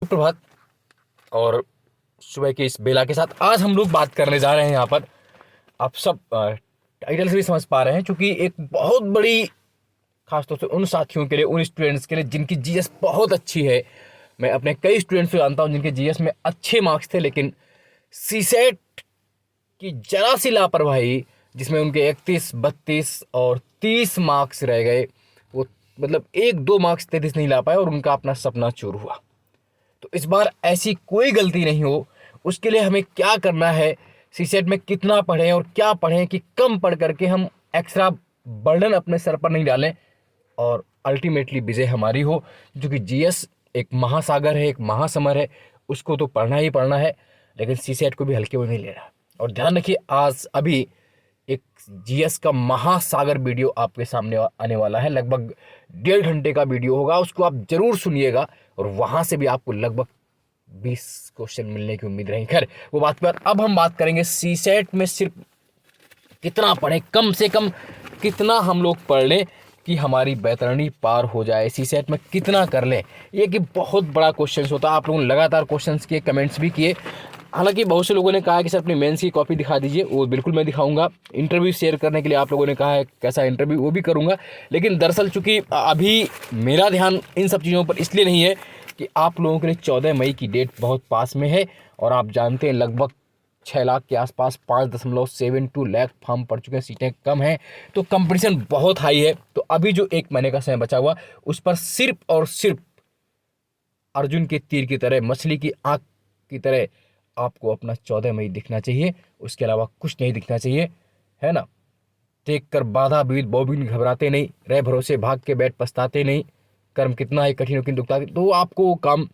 प्रभात और सुबह के इस बेला के साथ आज हम लोग बात करने जा रहे हैं। यहाँ पर आप सब टाइटल से भी समझ पा रहे हैं, क्योंकि एक बहुत बड़ी, खासतौर से उन साथियों के लिए, उन स्टूडेंट्स के लिए जिनकी जीएस बहुत अच्छी है। मैं अपने कई स्टूडेंट्स को जानता हूँ जिनके जीएस में अच्छे मार्क्स थे, लेकिन सीसेट की जरा सी लापरवाही जिसमें उनके 31, 32 और 30 मार्क्स रह गए। वो मतलब 1-2 मार्क्स 33 नहीं ला पाए और उनका अपना सपना चूर हुआ। तो इस बार ऐसी कोई गलती नहीं हो, उसके लिए हमें क्या करना है, सीसेट में कितना पढ़ें और क्या पढ़ें कि कम पढ़ करके हम एक्स्ट्रा बर्डन अपने सर पर नहीं डालें और अल्टीमेटली विजय हमारी हो। क्योंकि जीएस एक महासागर है, एक महासमर है, उसको तो पढ़ना ही पढ़ना है, लेकिन सीसेट को भी हल्के में नहीं लेना। और ध्यान रखिए, आज अभी एक जीएस का महासागर वीडियो आपके सामने आने वाला है। लगभग 1.5 घंटे का वीडियो होगा, उसको आप जरूर सुनिएगा और वहां से भी आपको लगभग 20 क्वेश्चन मिलने की उम्मीद रही। खैर, वो बात पर अब हम बात करेंगे सीसेट में सिर्फ कितना पढ़ें, कम से कम कितना हम लोग पढ़ लें कि हमारी बैतरणी पार हो जाए। सीसेट में कितना कर लें, ये कि बहुत बड़ा क्वेश्चन होता है। आप लोगों ने लगातार क्वेश्चंस किए, कमेंट्स भी किए। हालांकि बहुत से लोगों ने कहा कि सर अपनी मेंस की कॉपी दिखा दीजिए, वो बिल्कुल मैं दिखाऊंगा। इंटरव्यू शेयर करने के लिए आप लोगों ने कहा है कैसा इंटरव्यू, वो भी करूंगा। लेकिन दरअसल चूंकि अभी मेरा ध्यान इन सब चीज़ों पर इसलिए नहीं है कि आप लोगों के लिए 14 मई की डेट बहुत पास में है और आप जानते हैं लगभग 6 लाख के आसपास 5.72 लाख फॉर्म पड़ चुके हैं, सीटें कम हैं, तो कंपटीशन बहुत हाई है। तो अभी जो 1 महीने का समय बचा हुआ, उस पर सिर्फ और सिर्फ अर्जुन के तीर की तरह, मछली की आंख की तरह आपको अपना 14 मई दिखना चाहिए। उसके अलावा कुछ नहीं दिखना चाहिए, है ना। देख कर बाधा बीत बोबिन घबराते नहीं, रह भरोसे भाग के बैठ पछताते नहीं, कर्म कितना ही कठिन हो किंतु दुखता। तो आपको काम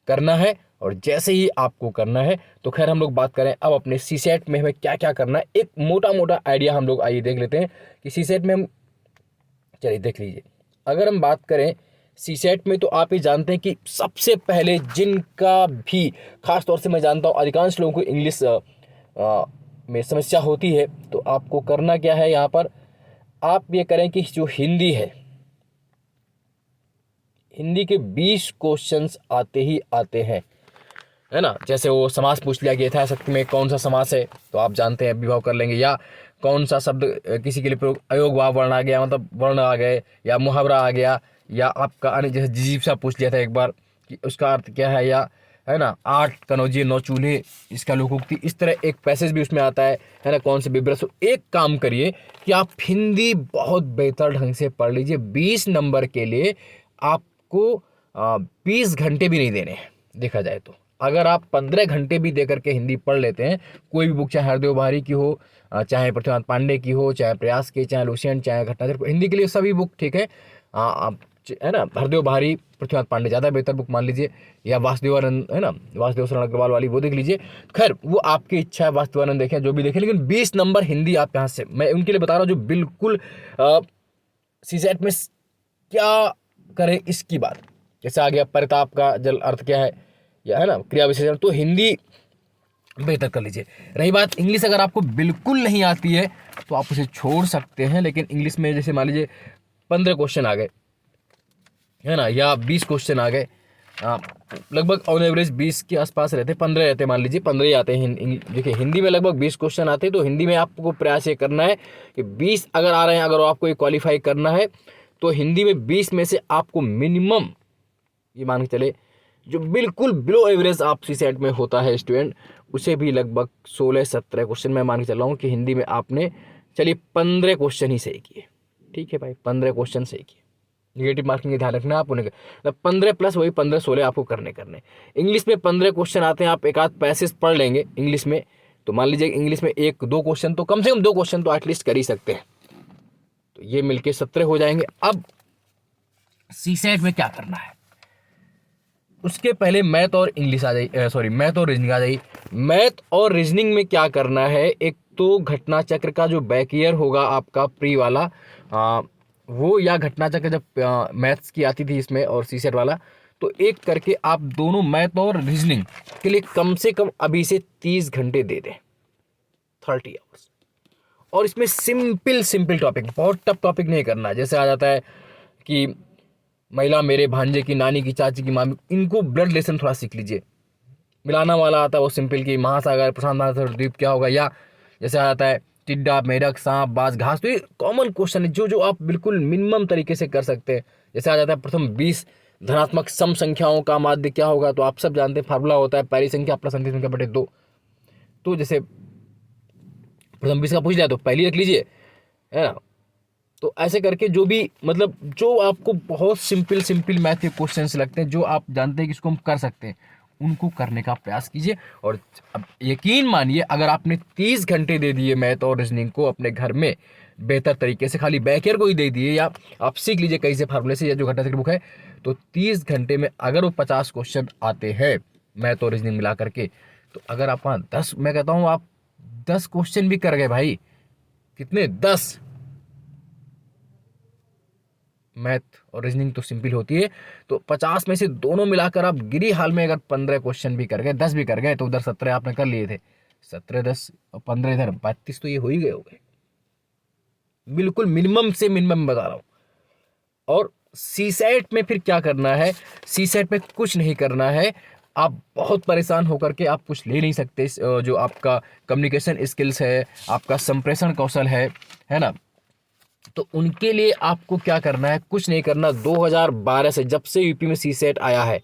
करना है और जैसे ही आपको करना है तो खैर हम लोग बात करें अब अपने सीसेट में हमें क्या क्या करना है। एक मोटा मोटा आइडिया हम लोग आइए देख लेते हैं कि सीसेट में हम, चलिए देख लीजिए। अगर हम बात करें सीसेट में, तो आप ये जानते हैं कि सबसे पहले जिनका भी, खास तौर से मैं जानता हूँ अधिकांश लोगों को इंग्लिश में समस्या होती है, तो आपको करना क्या है यहाँ पर, आप ये करें कि जो हिंदी है, हिंदी के 20 क्वेश्चंस आते ही आते हैं, है ना। जैसे वो समास पूछ लिया कि यथाशक्ति में कौन सा समास है, तो आप जानते हैं विभाव कर लेंगे। या कौन सा शब्द किसी के लिए प्रयोग, अयोग भाव वर्ण आ गया, मतलब वर्ण आ गए, या मुहावरा आ गया, या आपका अन्य, जैसे जिजीविका पूछ लिया था एक बार कि उसका अर्थ क्या है, या है ना 8 कनौजिए 9 चूल्हे, इसका लोकोक्ति, इस तरह एक पैसेज भी उसमें आता है ना, कौन से विब्रस। एक काम करिए कि आप हिंदी बहुत बेहतर ढंग से पढ़ लीजिए। 20 नंबर के लिए आपको 20 घंटे भी नहीं देने हैं देखा जाए तो। अगर आप 15 घंटे भी दे करके हिंदी पढ़ लेते हैं, कोई भी बुक, चाहे हरदेव बाहरी की हो, चाहे पृथ्वीनाथ पांडे की हो, चाहे प्रयास की, चाहे लुसियन, चाहे घटनाचर, हिंदी के लिए सभी बुक ठीक है। आप है ना, हरदेव बाहरी, पृथ्वीनाथ पांडे ज़्यादा बेहतर बुक मान लीजिए, या वासुदेवानंद, है ना, वासुदेव शरण अग्रवाल वाली, वो देख लीजिए। खैर वो आपकी इच्छा है, वासुदेवानंद देखें, जो भी देखें, लेकिन 20 नंबर हिंदी आप यहाँ से, मैं उनके लिए बता रहा हूँ जो बिल्कुल सीसेट में क्या करें इसकी बात। जैसे आ गया परिताप का जल अर्थ क्या है, या है ना क्रिया विशेषण, तो हिंदी बेहतर कर लीजिए। रही बात इंग्लिश, अगर आपको बिल्कुल नहीं आती है तो आप उसे छोड़ सकते हैं, लेकिन इंग्लिश में जैसे मान लीजिए 15 क्वेश्चन आ गए, है ना, या 20 क्वेश्चन आ गए, लगभग ऑन एवरेज 20 के आसपास रहते, 15 रहते, मान लीजिए 15 ही आते हैं। देखिए हिंदी में लगभग 20 क्वेश्चन आते हैं, तो हिंदी में आपको प्रयास ये करना है कि 20 अगर आ रहे हैं, अगर आपको ये क्वालिफाई करना है, तो हिंदी में 20 में से आपको मिनिमम, ये मान के चले, जो बिल्कुल बिलो एवरेज आप सीसेट में होता है स्टूडेंट, उसे भी लगभग 16-17 क्वेश्चन मैं मान के चल रहा हूँ कि हिंदी में आपने, चलिए 15 क्वेश्चन ही सही किए, ठीक है भाई, 15 क्वेश्चन सही किए। निगेटिव मार्किंग का ध्यान रखना आप उन्हें, मतलब 15 प्लस वही 15-16 आपको करने। इंग्लिश में 15 क्वेश्चन आते हैं, आप एक आध पैसेज पढ़ लेंगे इंग्लिश में, तो मान लीजिए इंग्लिश में 1-2 क्वेश्चन, तो कम से कम 2 क्वेश्चन तो एटलीस्ट कर ही सकते हैं, तो ये मिलके 17 हो जाएंगे। अब सीसेट में क्या करना है, उसके पहले मैथ और इंग्लिश आ जाइए, सॉरी मैथ और रीजनिंग आ जाइए। मैथ और रीजनिंग में क्या करना है, एक तो घटना चक्र का जो बैक ईयर होगा आपका प्री वाला, वो, या घटना चक्र जब मैथ्स की आती थी इसमें और सीसेट वाला, तो एक करके आप दोनों मैथ और रीजनिंग के लिए कम से कम अभी से 30 घंटे दे दें, 30 आवर्स। और इसमें सिंपल टॉपिक, बहुत टफ टॉपिक नहीं करना है। जैसे आ जाता है कि महिला मेरे भांजे की, नानी की, चाची की, मामी, इनको ब्लड रिलेशन थोड़ा सीख लीजिए। मिलाना वाला आता है वो सिंपल की महासागर, प्रशांत महासागर द्वीप क्या होगा, या जैसे आता है टिड्डा, मेढक, सांप, बाज, घास। तो ये कॉमन क्वेश्चन है जो जो आप बिल्कुल मिनिमम तरीके से कर सकते हैं। जैसे आ जाता है प्रथम 20 धनात्मक सम संख्याओं का माध्य क्या होगा, तो आप सब जानते हैं फार्मूला होता है पहली संख्या प्लस अंतिम संख्या बटे 2। तो जैसे प्रथम 20 का पूछ लिया तो पहली रख लीजिए, है ना। तो ऐसे करके जो भी मतलब जो आपको बहुत सिंपल सिंपल मैथ के क्वेश्चंस लगते हैं, जो आप जानते हैं कि इसको हम कर सकते हैं, उनको करने का प्रयास कीजिए। और अब यकीन मानिए अगर आपने 30 घंटे दे दिए मैथ और रीजनिंग को अपने घर में बेहतर तरीके से, खाली बैकियर को ही दे दिए, या आप सीख लीजिए कहीं से फार्मूले से, या जो घंटा से बुक है, तो 30 घंटे में अगर वो 50 क्वेश्चन आते हैं मैथ और रीजनिंग मिला करके, तो अगर आप 10, मैं कहता हूँ आप 10 क्वेश्चन भी कर गए भाई, कितने 10। मैथ और रीजनिंग तो सिंपल होती है, तो 50 में से दोनों मिलाकर आप गिरी हाल में अगर 15 क्वेश्चन भी कर गए, 10 भी कर गए, तो उधर 17 आपने कर लिए थे, 17 10 और 15 इधर 32, तो ये हो ही गए हो गए। बिल्कुल मिनिमम से मिनिमम बता रहा हूँ। और सी सेट में फिर क्या करना है, सी सेट में कुछ नहीं करना है। आप बहुत परेशान होकर के आप कुछ ले नहीं सकते। जो आपका कम्युनिकेशन स्किल्स है, आपका संप्रेषण कौशल है ना, तो उनके लिए आपको क्या करना है, कुछ नहीं करना। 2012 से, जब से यूपी में सी सेट आया है,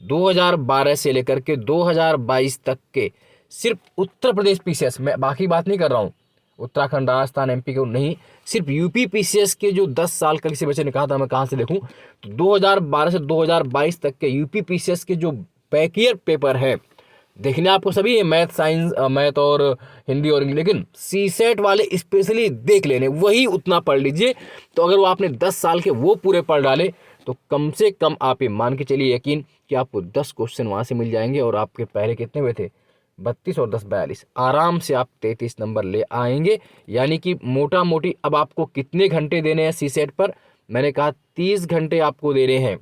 2012 से लेकर के 2022 तक के सिर्फ उत्तर प्रदेश पीसीएस, मैं बाकी बात नहीं कर रहा हूँ, उत्तराखंड, राजस्थान, एमपी के नहीं, सिर्फ यूपी पीसीएस के जो 10 साल का, किसी बच्चे ने कहा था मैं कहाँ से देखूँ, तो 2012 से 2022 तक के यूपी पीसीएस के जो बैक पेपर है, देखने आपको सभी है, मैथ, साइंस, मैथ और हिंदी और इंग्लिश, लेकिन सी सेट वाले स्पेशली देख लेने, वही उतना पढ़ लीजिए। तो अगर वो आपने 10 साल के वो पूरे पढ़ डाले, तो कम से कम आप ये मान के चलिए यकीन कि आपको 10 क्वेश्चन वहाँ से मिल जाएंगे। और आपके पहले कितने हुए थे, 32 और 10 42, आराम से आप 33 नंबर ले आएंगे। यानी कि मोटा मोटी अब आपको कितने घंटे देने हैं सी सेट पर, मैंने कहा 30 घंटे आपको देने हैं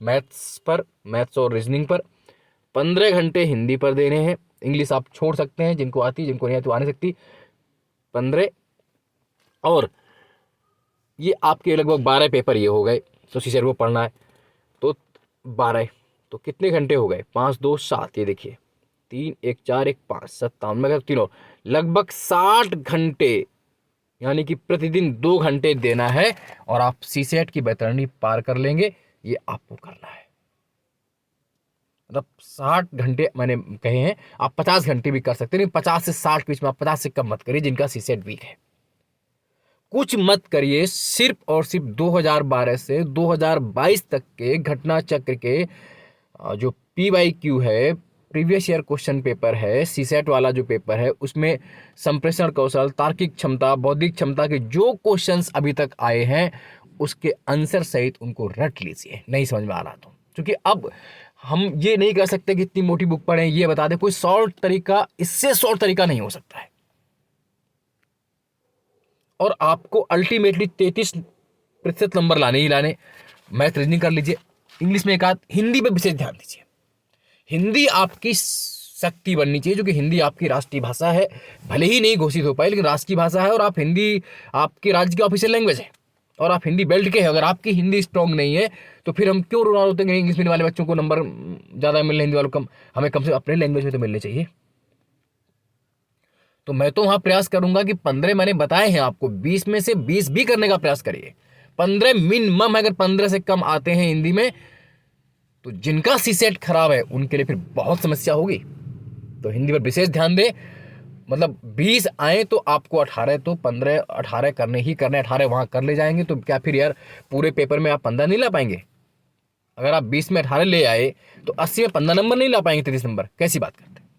मैथ्स पर, मैथ्स और रीजनिंग पर, 15 घंटे हिंदी पर देने हैं। इंग्लिश आप छोड़ सकते हैं, जिनको आती, जिनको नहीं आती वो आ नहीं सकती, 15। और ये आपके लगभग 12 पेपर ये हो गए, तो सी सेट को पढ़ना है तो 12, तो कितने घंटे हो गए, 5 2 7, ये देखिए 3 1 4 1 5 57 में तीनों लगभग 60 घंटे, यानी कि प्रतिदिन 2 घंटे देना है, और आप सी सेट की बैतरणी पार कर लेंगे। ये आपको करना है, मतलब 60 घंटे मैंने कहे हैं, आप 50 घंटे भी कर सकते हैं, 50 से 60 के बीच में, आप 50 से कम मत करिए जिनका सी सेट वीक है, कुछ मत करिए। सिर्फ और सिर्फ 2012 से 2022 तक के घटना चक्र के जो PYQ है, प्रीवियस ईयर क्वेश्चन पेपर है, सी सेट वाला जो पेपर है, उसमें संप्रेषण कौशल, तार्किक क्षमता, बौद्धिक क्षमता के जो क्वेश्चंस अभी तक आए हैं, उसके आंसर सहित उनको रट लीजिए, नहीं समझ में आ रहा तो। क्योंकि अब हम ये नहीं कर सकते कि इतनी मोटी बुक पढ़ें, ये बता दें, कोई शॉर्ट तरीका, इससे शॉर्ट तरीका नहीं हो सकता है। और आपको अल्टीमेटली 33% नंबर लाने ही लाने। मैथ रीजनिंग कर लीजिए, इंग्लिश में एक आध, हिंदी पे विशेष ध्यान दीजिए। हिंदी आपकी शक्ति बननी चाहिए, जो कि हिंदी आपकी राष्ट्रीय भाषा है, भले ही नहीं घोषित हो पाए लेकिन राष्ट्रीय भाषा है, और आप हिंदी आपके राज्य की ऑफिशियल लैंग्वेज है, और आप हिंदी बेल्ट के हैं। अगर आपकी हिंदी स्ट्रांग नहीं है तो फिर हम क्यों रोना रोते हैं इंग्लिश मीडियम वाले बच्चों को नंबर ज़्यादा मिल रहे, हिंदी वालों कम, हमें कम से कम अपने लैंग्वेज में तो मिलने चाहिए। तो मैं तो वहाँ प्रयास करूंगा कि 15 मैंने बताए हैं आपको, 20 में से 20 भी करने का प्रयास करिए, 15 मिनिमम। अगर 15 से कम आते हैं हिंदी में, तो जिनका सी सेट खराब है उनके लिए फिर बहुत समस्या होगी। तो हिंदी पर विशेष ध्यान दें, मतलब 20 आए तो आपको 18, तो 15 18 करने ही करने, 18 वहाँ कर ले जाएंगे, तो क्या फिर यार पूरे पेपर में आप 15 नहीं ला पाएंगे? अगर आप 20 में 18 ले आए तो 80 में 15 नंबर नहीं ला पाएंगे, 33 नंबर, कैसी बात करते हैं?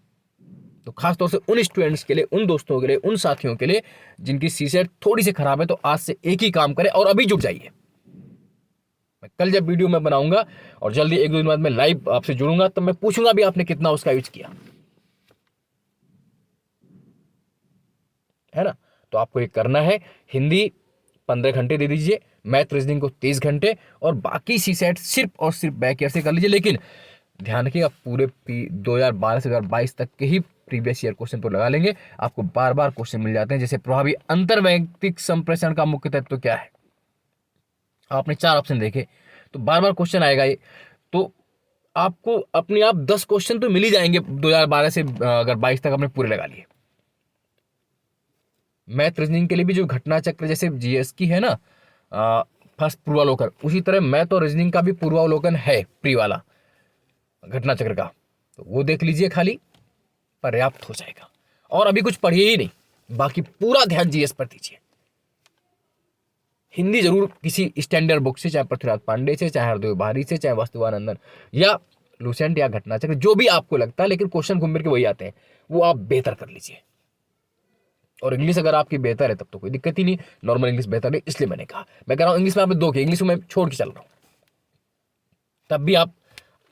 तो खासतौर से उन स्टूडेंट्स के लिए, उन दोस्तों के लिए, उन साथियों के लिए जिनकी सी सेट थोड़ी सी खराब है, तो आज से एक ही काम करें और अभी जुट जाइए। मैं कल जब वीडियो में बनाऊंगा और जल्दी 1-2 दिन बाद मैं लाइव आपसे जुड़ूंगा, तब मैं पूछूंगा भी आपने कितना उसका यूज किया है ना। तो आपको ये करना है, हिंदी 15 घंटे दे दीजिए, मैथ रीजनिंग को 30 घंटे, और बाकी सी सेट सिर्फ और सिर्फ बैक ईयर से कर लीजिए। लेकिन ध्यान रखिएगा पूरे 2012 से 2022 तक के ही प्रीवियस ईयर क्वेश्चन पर लगा लेंगे, आपको बार बार क्वेश्चन मिल जाते हैं। जैसे प्रभावी अंतर्वैयक्तिक संप्रेषण का मुख्य तत्व क्या है, आपने 4 ऑप्शन देखे, तो बार बार क्वेश्चन आएगा ये, तो आपको अपने आप 10 क्वेश्चन तो मिल ही जाएंगे 2012 से अगर 22 तक आपने पूरे लगा लिए। मैथ रीजनिंग के लिए भी जो घटना चक्र जैसे जीएस की है ना फर्स्ट पूर्वावलोकन, उसी तरह मैथ और रीजनिंग का भी पूर्वावलोकन है प्री वाला घटना चक्र का, तो वो देख लीजिए, खाली पर्याप्त हो जाएगा। और अभी कुछ पढ़िए ही नहीं, बाकी पूरा ध्यान जीएस पर दीजिए। हिंदी जरूर किसी स्टैंडर्ड बुक से, चाहे पृथ्वीराज पांडे से, चाहे हरदेव बारी से, चाहे वस्तुवानंदन या लुसेंट या घटना चक्र, जो भी आपको लगता है, लेकिन क्वेश्चन घूम फिर के वही आते हैं, वो आप बेहतर कर लीजिए। और इंग्लिश अगर आपकी बेहतर है तब तो कोई दिक्कत ही नहीं, नॉर्मल इंग्लिश बेहतर है, इसलिए मैंने कहा। मैं कह रहा हूं इंग्लिश में आप दो के, इंग्लिश में छोड़ के चल रहा हूं, तब भी आप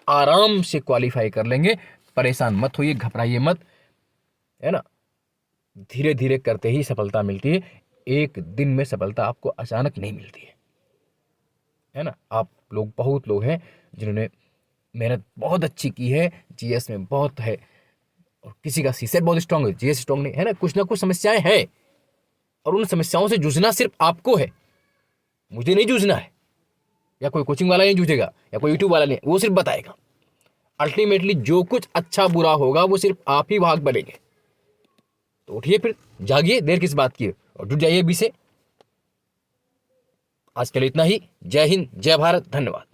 आराम से क्वालिफाई कर लेंगे। परेशान मत होइए, घबराइए मत, है ना। धीरे धीरे करते ही सफलता मिलती है, एक दिन में सफलता आपको अचानक नहीं मिलती है ना। आप लोग, बहुत लोग हैं जिन्होंने मेहनत बहुत अच्छी की है, जीएस में बहुत है, और किसी का सीसेट बहुत स्ट्रांग है, जीएस स्ट्रांग नहीं है ना। कुछ ना कुछ समस्याएं हैं, और उन समस्याओं से जूझना सिर्फ आपको है, मुझे नहीं जूझना है, या कोई कोचिंग वाला नहीं जूझेगा, या कोई यूट्यूब वाला नहीं, वो सिर्फ बताएगा। अल्टीमेटली जो कुछ अच्छा बुरा होगा वो सिर्फ आप ही भाग बनेंगे। तो उठिए फिर, जागिए, देर किस बात की, और जुट जाइए अभी से। आज के लिए इतना ही। जय हिंद, जय भारत, धन्यवाद।